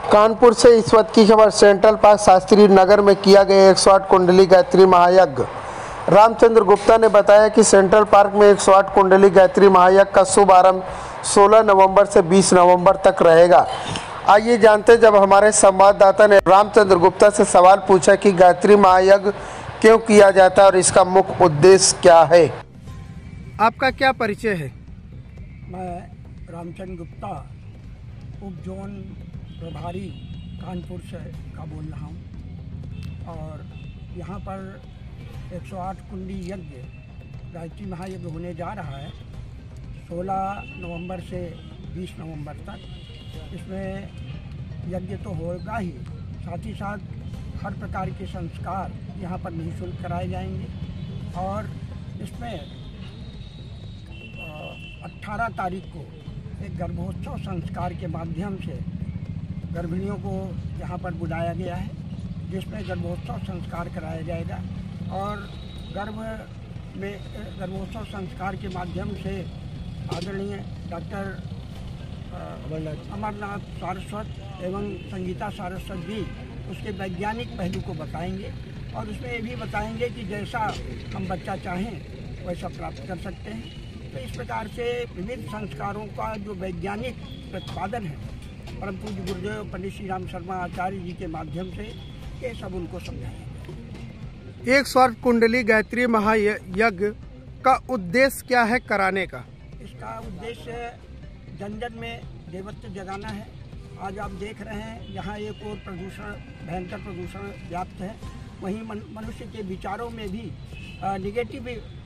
कानपुर से इस वक्त की खबर। सेंट्रल पार्क शास्त्री नगर में किया गया 108 कुंडली गायत्री महायज्ञ। रामचंद्र गुप्ता ने बताया कि सेंट्रल पार्क में 108 कुंडली गायत्री महायज्ञ का शुभ आरंभ 16 नवंबर से 20 नवंबर तक रहेगा। आइए जानते, जब हमारे संवाददाता ने रामचंद्र गुप्ता से सवाल पूछा कि गायत्री महायज्ञ क्यों किया जाता है और इसका मुख्य उद्देश्य क्या है। आपका क्या परिचय है? मैं रामचंद्र गुप्ता, उप जोन प्रभारी कानपुर से का बोल रहा हूँ और यहाँ पर 108 कुंडी यज्ञ गायत्री महायज्ञ होने जा रहा है 16 नवंबर से 20 नवंबर तक। इसमें यज्ञ तो होगा ही, साथ ही साथ हर प्रकार के संस्कार यहाँ पर निःशुल्क कराए जाएंगे और इसमें 18 तारीख को एक गर्भोत्सव संस्कार के माध्यम से गर्भिणियों को यहाँ पर बुलाया गया है, जिसमें गर्भोत्सव संस्कार कराया जाएगा और गर्भोत्सव संस्कार के माध्यम से आदरणीय डॉक्टर अमरनाथ सारस्वत एवं संगीता सारस्वत जी उसके वैज्ञानिक पहलू को बताएंगे और उसमें ये भी बताएंगे कि जैसा हम बच्चा चाहें वैसा प्राप्त कर सकते हैं। तो इस प्रकार से विविध संस्कारों का जो वैज्ञानिक प्रतिपादन है परम पूज्य गुरुदेव पंडित श्री राम शर्मा आचार्य जी के माध्यम से ये सब उनको समझाएंगे। 108 कुंडली गायत्री महायज्ञ का उद्देश्य क्या है कराने का? इसका उद्देश्य जन जन में देवत्व जगाना है। आज आप देख रहे हैं यहाँ एक और प्रदूषण, भयंकर प्रदूषण व्याप्त है, वहीं मनुष्य के विचारों में भी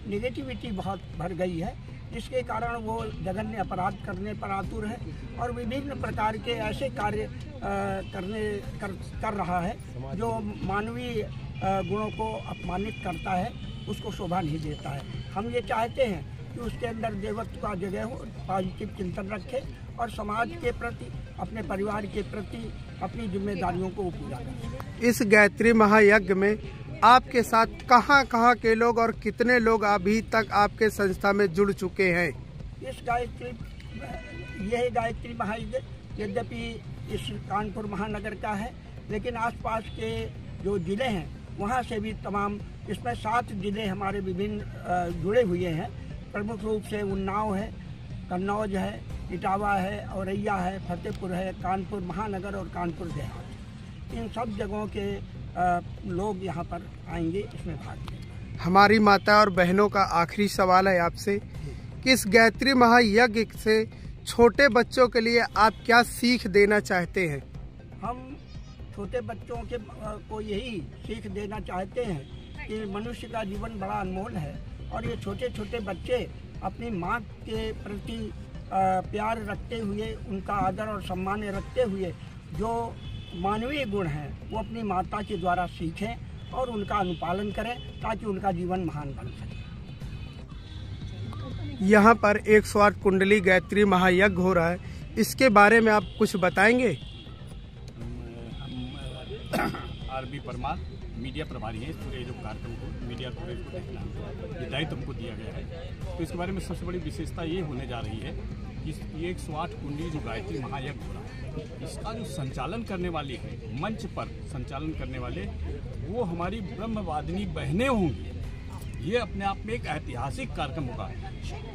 निगेटिविटी बहुत भर गई है, जिसके कारण वो जघन्य अपराध करने पर आतुर है और विभिन्न प्रकार के ऐसे कार्य कर रहा है जो मानवीय गुणों को अपमानित करता है, उसको शोभा नहीं देता है। हम ये चाहते हैं कि उसके अंदर देवत्व का जगह हो, पॉजिटिव चिंतन रखे और समाज के प्रति, अपने परिवार के प्रति अपनी जिम्मेदारियों को पूरा करें। इस गायत्री महायज्ञ में आपके साथ कहाँ के लोग और कितने लोग अभी तक आपके संस्था में जुड़ चुके हैं? यह गायत्री महायज्ञ यद्यपि इस कानपुर महानगर का है, लेकिन आसपास के जो जिले हैं वहाँ से भी तमाम, इसमें 7 जिले हमारे विभिन्न जुड़े हुए हैं। प्रमुख रूप से उन्नाव है, कन्नौज है, इटावा है, औरैया है, फतेहपुर है, कानपुर महानगर और कानपुर देहात। इन सब जगहों के लोग यहाँ पर आएंगे, इसमें भाग लेंगे। हमारी माता और बहनों का आखिरी सवाल है आपसे कि इस गायत्री महायज्ञ से छोटे बच्चों के लिए आप क्या सीख देना चाहते हैं? हम छोटे बच्चों को यही सीख देना चाहते हैं कि मनुष्य का जीवन बड़ा अनमोल है और ये छोटे छोटे बच्चे अपनी माँ के प्रति प्यार रखते हुए, उनका आदर और सम्मान रखते हुए जो मानवीय गुण हैं वो अपनी माता के द्वारा सीखें और उनका अनुपालन करें ताकि उनका जीवन महान बन सके। यहाँ पर 108 कुंडली गायत्री महायज्ञ हो रहा है, इसके बारे में आप कुछ बताएंगे? आरबी परमार मीडिया प्रभारी हैं। इस पूरे जो कार्यक्रम को मीडिया कवरेज को देखना ये दायित्व हमको दिया गया है। तो इसके बारे में सबसे बड़ी विशेषता ये होने जा रही है कि 108 कुंडली जो गायत्री महायज्ञ हो रहा है, इसका जो संचालन करने वाली है, मंच पर संचालन करने वाले वो हमारी ब्रह्मवादिनी बहनें होंगी। ये अपने आप में एक ऐतिहासिक कार्यक्रम होगा।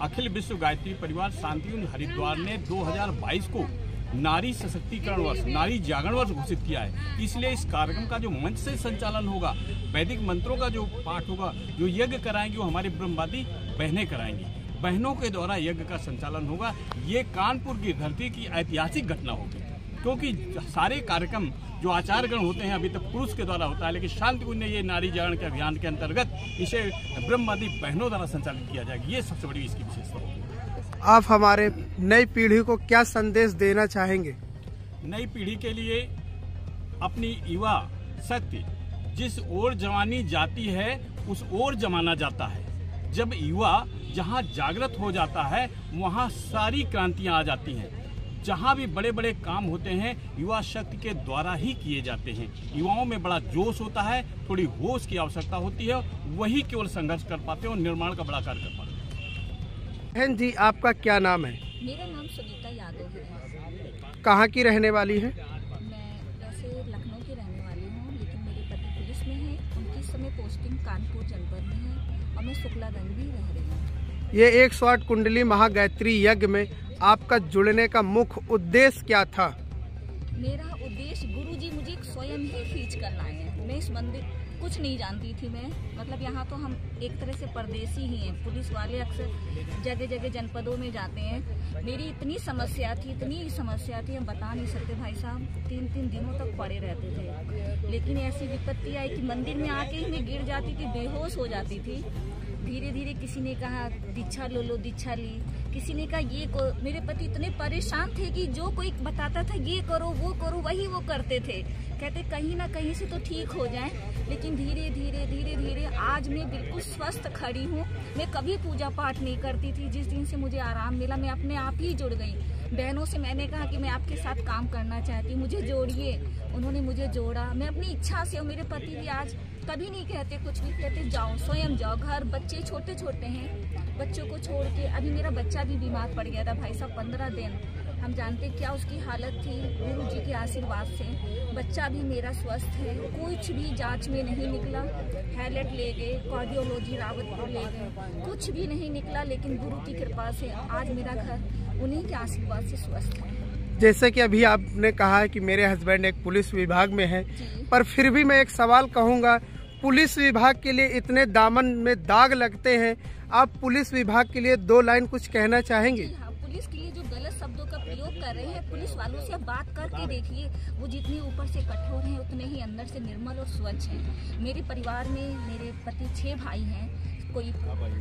अखिल विश्व गायत्री परिवार शांतिकुंज हरिद्वार ने 2022 को नारी सशक्तिकरण वर्ष, नारी जागरण वर्ष घोषित किया है। इसलिए इस कार्यक्रम का जो मंच से संचालन होगा, वैदिक मंत्रों का जो पाठ होगा, जो यज्ञ कराएंगे वो हमारी ब्रह्मवादी बहनें कराएंगी। बहनों के द्वारा यज्ञ का संचालन होगा। ये कानपुर की धरती की ऐतिहासिक घटना होगी, क्योंकि सारे कार्यक्रम जो आचार्यगण होते हैं अभी तक पुरुष के द्वारा होता है, लेकिन शांतिकुंज ने ये नारी जागरण के अभियान के अंतर्गत इसे ब्रह्मवादी बहनों द्वारा संचालित किया जाएगा। ये सबसे बड़ी इसकी विशेषता होगी। आप हमारे नई पीढ़ी को क्या संदेश देना चाहेंगे? नई पीढ़ी के लिए अपनी युवा शक्ति, जिस ओर जवानी जाती है उस ओर जमाना जाता है। जब युवा जहाँ जागृत हो जाता है वहाँ सारी क्रांतियाँ आ जाती हैं। जहाँ भी बड़े बड़े काम होते हैं युवा शक्ति के द्वारा ही किए जाते हैं। युवाओं में बड़ा जोश होता है, थोड़ी होश की आवश्यकता होती है, वही केवल संघर्ष कर पाते हैं और निर्माण का बड़ा कार्य कर पाते हैं। बहन जी, आपका क्या नाम है? मेरा नाम सुनीता यादव है। कहाँ की रहने वाली है? मैं पोस्टिंग कानपुर जनपद में है और मैं शुक्लागंज भी रह रही हूँ। ये 108 कुंडली महागायत्री यज्ञ में आपका जुड़ने का मुख्य उद्देश्य क्या था? मेरा उद्देश्य गुरुजी मुझे स्वयं ही खींच कर लाए हैं। मैं इस मंदिर कुछ नहीं जानती थी मैं, मतलब यहाँ तो हम एक तरह से परदेसी ही हैं। पुलिस वाले अक्सर जगह जगह जनपदों में जाते हैं। मेरी इतनी समस्या थी हम बता नहीं सकते भाई साहब। 3-3 दिनों तक पड़े रहते थे, लेकिन ऐसी विपत्ति आई कि मंदिर में आके ही मैं गिर जाती थी, बेहोश हो जाती थी। धीरे धीरे किसी ने कहा दीक्षा लो, दीक्षा ली। किसी ने कहा ये को। मेरे पति इतने परेशान थे कि जो कोई बताता था ये करो वो करो वही वो करते थे। कहते कहीं ना कहीं से तो ठीक हो जाए, लेकिन धीरे धीरे आज मैं बिल्कुल स्वस्थ खड़ी हूँ। मैं कभी पूजा पाठ नहीं करती थी। जिस दिन से मुझे आराम मिला मैं अपने आप ही जुड़ गई। बहनों से मैंने कहा कि मैं आपके साथ काम करना चाहती हूँ, मुझे जोड़िए। उन्होंने मुझे जोड़ा। मैं अपनी इच्छा से हूँ। मेरे पति भी आज कभी नहीं कहते कुछ भी, कहते जाओ स्वयं जाओ। घर बच्चे छोटे छोटे हैं, बच्चों को छोड़ के। अभी मेरा बच्चा भी बीमार पड़ गया था भाई साहब, 15 दिन। हम जानते क्या उसकी हालत थी। गुरु जी के आशीर्वाद से बच्चा भी मेरा स्वस्थ है। कुछ भी जांच में नहीं निकला। हैलेट ले गए, कार्डियोलॉजी रावतपुर ले गए, कुछ भी नहीं निकला। लेकिन गुरु की कृपा से आज मेरा घर उन्हीं के आशीर्वाद से स्वस्थ है। जैसे कि अभी आपने कहा है कि मेरे हस्बैंड एक पुलिस विभाग में है, पर फिर भी मैं एक सवाल कहूँगा, पुलिस विभाग के लिए इतने दामन में दाग लगते हैं, आप पुलिस विभाग के लिए 2 लाइन कुछ कहना चाहेंगे? पुलिस के लिए जो गलत शब्दों का प्रयोग कर रहे हैं, पुलिस वालों से आप बात करके देखिए। वो जितने ऊपर से कठोर हैं उतने ही अंदर से निर्मल और स्वच्छ हैं। मेरे परिवार में मेरे पति 6 भाई हैं। कोई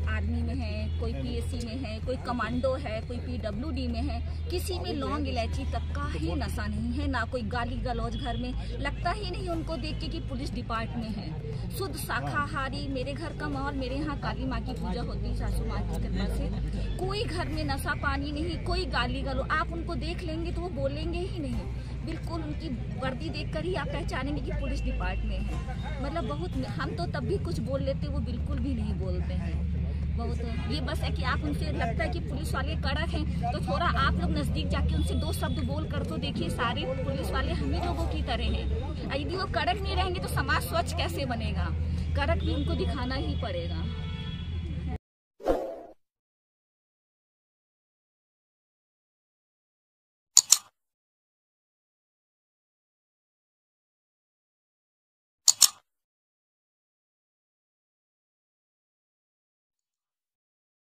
आर्मी में है, कोई पीएससी में है, कोई कमांडो है, कोई पीडब्ल्यूडी में है। किसी में लौंग इलायची तक का ही नशा नहीं है, ना कोई गाली गलौज घर में। लगता ही नहीं उनको देख के कि पुलिस डिपार्टमेंट है। शुद्ध शाकाहारी मेरे घर का माहौल। मेरे यहाँ काली माँ की पूजा होती है, सासू माँ की कृपा से। कोई घर में नशा पानी नहीं, कोई गाली गलौज। आप उनको देख लेंगे तो वो बोलेंगे ही नहीं। बिल्कुल उनकी वर्दी देखकर ही आप पहचानेंगे कि पुलिस डिपार्टमेंट है। मतलब बहुत, हम तो तब भी कुछ बोल लेते, वो बिल्कुल भी नहीं बोलते हैं। बहुत ये बस है कि आप उनसे लगता है कि पुलिस वाले कड़क हैं, तो थोड़ा आप लोग नजदीक जाके उनसे 2 शब्द बोल कर तो देखिए। सारे पुलिस वाले हम ही लोगों की तरह हैं। यदि वो कड़क नहीं रहेंगे तो समाज स्वच्छ कैसे बनेगा? कड़क भी उनको दिखाना ही पड़ेगा।